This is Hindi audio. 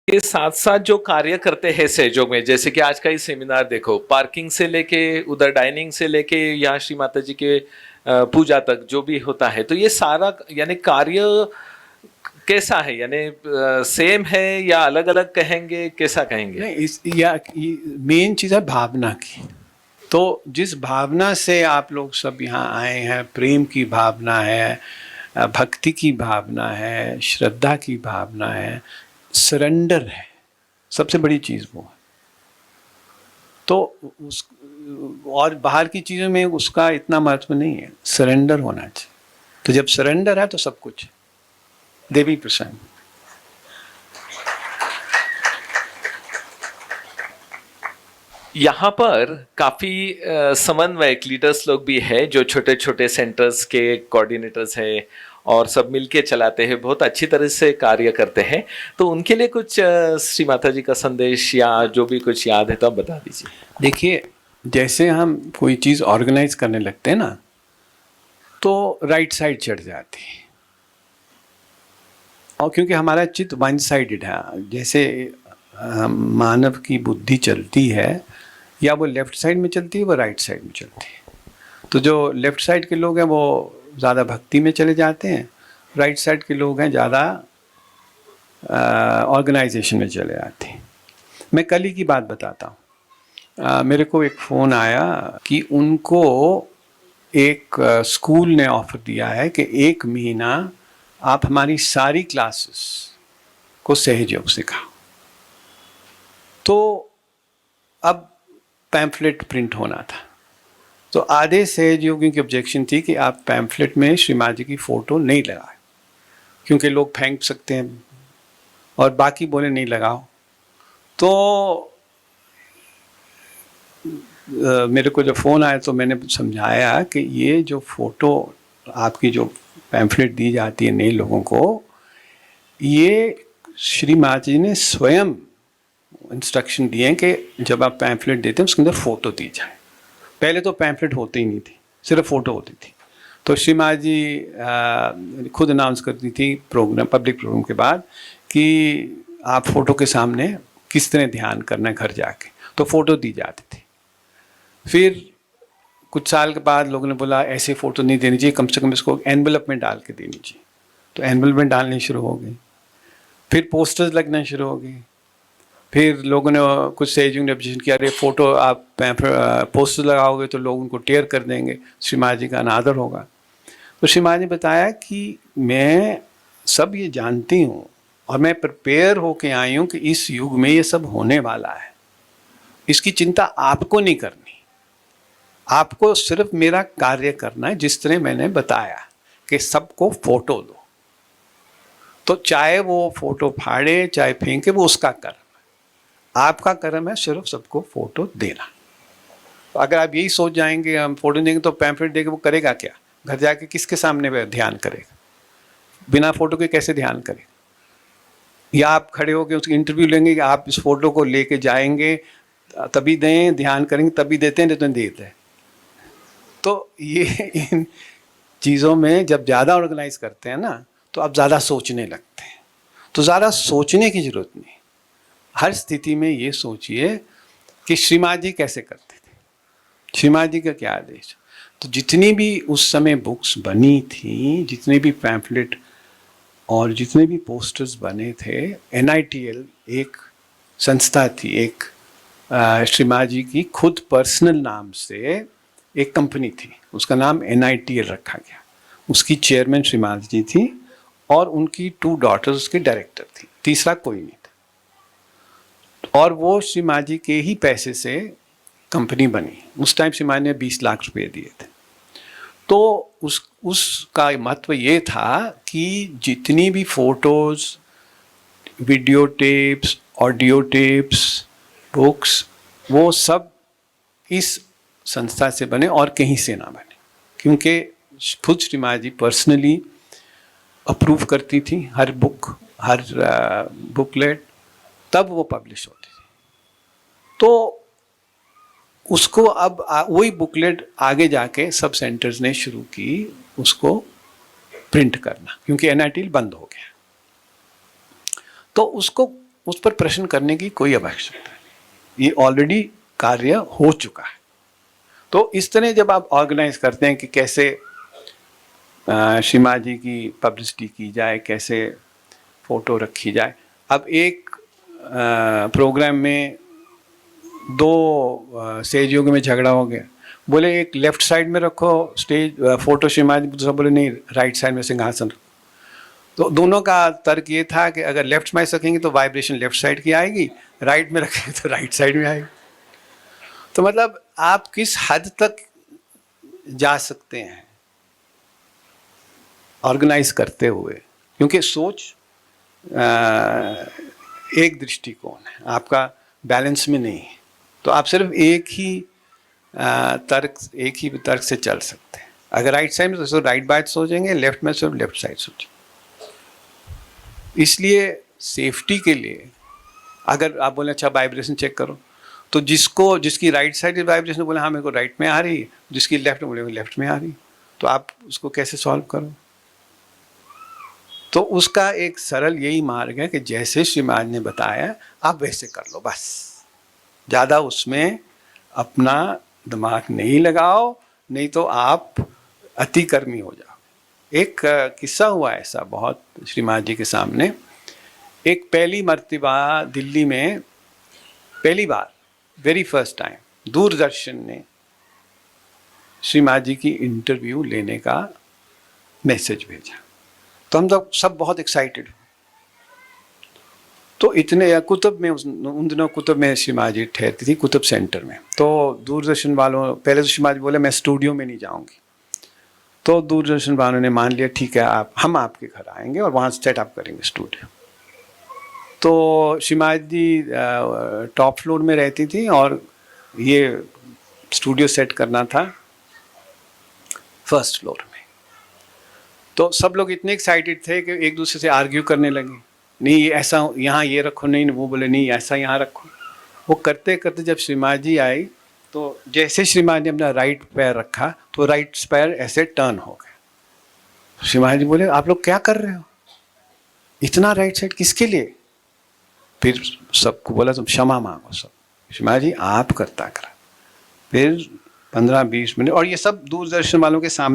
के साथ साथ जो कार्य करते हैं सहयोग में, जैसे कि आज का ही सेमिनार देखो, पार्किंग से लेके उधर डाइनिंग से लेके यहाँ श्री माता जी के पूजा तक जो भी होता है, तो ये सारा यानी कार्य कैसा है, यानी सेम है या अलग अलग कहेंगे, कैसा कहेंगे? नहीं, इस या मेन चीज़ है भावना की। तो जिस भावना से आप लोग सब यहाँ आए हैं, प्रेम की भावना है, भक्ति की भावना है, श्रद्धा की भावना है, सरेंडर है, सबसे बड़ी चीज़ वो है। तो उस और बाहर की चीज़ों में उसका इतना महत्व नहीं है, सरेंडर होना चाहिए। तो जब सरेंडर है तो सब कुछ है। देवी प्रसन्न। यहाँ पर काफी समन्वयक लीडर्स लोग भी है, जो छोटे छोटे सेंटर्स के कोऑर्डिनेटर्स है और सब मिलके चलाते हैं, बहुत अच्छी तरह से कार्य करते हैं। तो उनके लिए कुछ श्री माता जी का संदेश या जो भी कुछ याद है तो आप बता दीजिए। देखिए, जैसे हम कोई चीज़ ऑर्गेनाइज करने लगते हैं ना, तो राइट साइड चढ़ जाती है। और क्योंकि हमारा चित्त वन साइडेड है, जैसे मानव की बुद्धि चलती है, या वो लेफ्ट साइड में चलती है, वो राइट साइड में चलती है। तो जो लेफ्ट साइड के लोग हैं वो ज़्यादा भक्ति में चले जाते हैं, राइट साइड के लोग हैं ज़्यादा ऑर्गेनाइजेशन में चले जाते हैं। मैं कल ही की बात बताता हूँ। मेरे को एक फ़ोन आया कि उनको एक स्कूल ने ऑफ़र दिया है कि 1 महीना आप हमारी सारी क्लासेस को सहयोग सिखाओ। तो अब पैम्फलेट प्रिंट होना था, तो आधे सहयोगियों की ऑब्जेक्शन थी कि आप पैम्फलेट में श्री माँ जी की फ़ोटो नहीं लगाएं, क्योंकि लोग फेंक सकते हैं, और बाकी बोले नहीं लगाओ। तो मेरे को जब फ़ोन आया तो मैंने समझाया कि ये जो फ़ोटो आपकी जो पैम्फलेट दी जाती है नए लोगों को, ये श्री माँ जी ने स्वयं इंस्ट्रक्शन दिए हैं कि जब आप पैम्फलेट देते हैं उसके अंदर फ़ोटो दी जाए। पहले तो पैम्फलेट होते ही नहीं थी, सिर्फ फ़ोटो होती थी। तो श्री माँ जी खुद अनाउंस करती थी प्रोग्राम, पब्लिक प्रोग्राम के बाद, कि आप फ़ोटो के सामने किस तरह ध्यान करना है घर जाके, तो फ़ोटो दी जाती थी। फिर कुछ साल के बाद लोगों ने बोला ऐसे फ़ोटो नहीं देनी चाहिए, कम से कम इसको एनवेलप में डाल के देनी चाहिए। तो एनवेलप में डालनी शुरू हो गई, फिर पोस्टर्स लगना शुरू हो गई। फिर लोगों ने, कुछ सहयोगियों ने ऑब्जेक्शन किया, अरे फ़ोटो आप पोस्टर लगाओगे तो लोग उनको टेयर कर देंगे, श्री माँ जी का अनादर होगा। तो श्री माँ जी ने बताया कि मैं सब ये जानती हूँ और मैं प्रिपेयर होके आई हूँ कि इस युग में ये सब होने वाला है, इसकी चिंता आपको नहीं करनी, आपको सिर्फ मेरा कार्य करना है, जिस तरह मैंने बताया कि सबको फ़ोटो दो। तो चाहे वो फ़ोटो फाड़े चाहे फेंके, वो उसका कर्म, आपका कर्म है सिर्फ सबको फ़ोटो देना। तो अगर आप यही सोच जाएंगे हम फ़ोटो देंगे तो पैम्फलेट देके वो करेगा क्या? घर जाके किसके सामने वह ध्यान करेगा? बिना फ़ोटो के कैसे ध्यान करेगा? या आप खड़े होकर उसकी इंटरव्यू लेंगे कि आप इस फ़ोटो को लेके जाएंगे तभी दें, ध्यान करेंगे तभी देते हैं, नहीं तो नहीं देते हैं। तो ये इन चीज़ों में जब ज़्यादा ऑर्गेनाइज करते हैं ना, तो आप ज़्यादा सोचने लगते हैं। तो ज़्यादा सोचने की ज़रूरत नहीं, हर स्थिति में ये सोचिए कि श्री माँ जी कैसे करते थे, श्री माँ जी का क्या आदेश। तो जितनी भी उस समय बुक्स बनी थी, जितने भी पैम्फलेट और जितने भी पोस्टर्स बने थे, NITL एक संस्था थी, एक श्री माँ जी की खुद पर्सनल नाम से एक कंपनी थी, उसका नाम NITL रखा गया। उसकी चेयरमैन श्री माँ जी थी और उनकी 2 डॉटर्स उसके डायरेक्टर थी, तीसरा कोई नहीं था। और वो श्री माँ जी के ही पैसे से कंपनी बनी। उस टाइम श्री माँ जी ने 20 लाख रुपए दिए थे। तो उसका महत्व ये था कि जितनी भी photos, video tapes, audio tapes, books, वो सब इस संस्था से बने और कहीं से ना बने, क्योंकि खुद श्री माँ जी पर्सनली अप्रूव करती थी हर बुक, हर बुकलेट, तब वो पब्लिश होती थी। तो उसको अब वही बुकलेट आगे जाके सब सेंटर्स ने शुरू की उसको प्रिंट करना, क्योंकि NITL बंद हो गया। तो उसको उस पर प्रश्न करने की कोई आवश्यकता नहीं, ये ऑलरेडी कार्य हो चुका है। तो इस तरह जब आप ऑर्गेनाइज करते हैं कि कैसे श्री माँ जी की पब्लिसिटी की जाए, कैसे फोटो रखी जाए। अब एक प्रोग्राम में दो सहयोगी में झगड़ा हो गया, बोले एक लेफ्ट साइड में रखो स्टेज फोटो श्री माँ जी, दूसरा बोले नहीं राइट साइड में सिंहासन रखो। तो दोनों का तर्क ये था कि अगर लेफ्ट में रखेंगे तो वाइब्रेशन लेफ्ट साइड की आएगी, राइट में रखेंगे तो राइट साइड में आएगी। तो मतलब आप किस हद तक जा सकते हैं ऑर्गेनाइज करते हुए, क्योंकि सोच एक दृष्टिकोण है, आपका बैलेंस में नहीं है। तो आप सिर्फ एक ही तर्क से चल सकते हैं। अगर राइट साइड में तो राइट बाइट सोचेंगे, लेफ्ट में सिर्फ लेफ्ट साइड सोचेंगे। इसलिए सेफ्टी के लिए अगर आप बोले अच्छा वाइब्रेशन चेक करो, तो जिसकी राइट साइड वाइब्रेशन बोले हाँ मेरे को राइट में आ रही है, जिसकी लेफ्ट में बोले लेफ्ट में आ रही, तो आप उसको कैसे सॉल्व करो। तो उसका एक सरल यही मार्ग है कि जैसे श्री महाराज ने बताया आप वैसे कर लो, बस ज़्यादा उसमें अपना दिमाग नहीं लगाओ, नहीं तो आप अतिकर्मी हो जाओ। एक किस्सा हुआ ऐसा बहुत श्री महाराज जी के सामने। एक पहली मर्तबा दिल्ली में पहली बार वेरी फर्स्ट टाइम दूरदर्शन ने श्री महाराज जी की इंटरव्यू लेने का मैसेज भेजा। तो हम लोग सब बहुत एक्साइटेड। तो इतने कुतुब में उन दिनों कुतुब में श्री महाराज जी ठहरती थी, कुतुब सेंटर में। तो दूरदर्शन वालों पहले तो श्री महाराज जी बोले मैं स्टूडियो में नहीं जाऊंगी। तो दूरदर्शन वालों ने मान लिया ठीक है हम आपके घर आएंगे और वहाँ सेटअप करेंगे स्टूडियो। तो श्री महाराज जी टॉप फ्लोर में रहती थी और ये स्टूडियो सेट करना था फर्स्ट फ्लोर में। तो सब लोग इतने एक्साइटेड थे कि एक दूसरे से आर्ग्यू करने लगे, नहीं ऐसा यहाँ ये रखो, नहीं वो बोले नहीं ऐसा यहाँ रखो। वो करते करते जब श्री महाराज जी आई तो जैसे श्री महाराज जी ने अपना राइट पैर रखा तो राइट पैर ऐसे टर्न हो गए। श्री महाराज जी बोले आप लोग क्या कर रहे हो, इतना राइट साइड किसके लिए। फिर सबको बोला तुम क्षमा मांगो सब। श्री महाराज जी आप करता करा। फिर 15-20 मिनट और ये सब दूरदर्शन वालों के सामने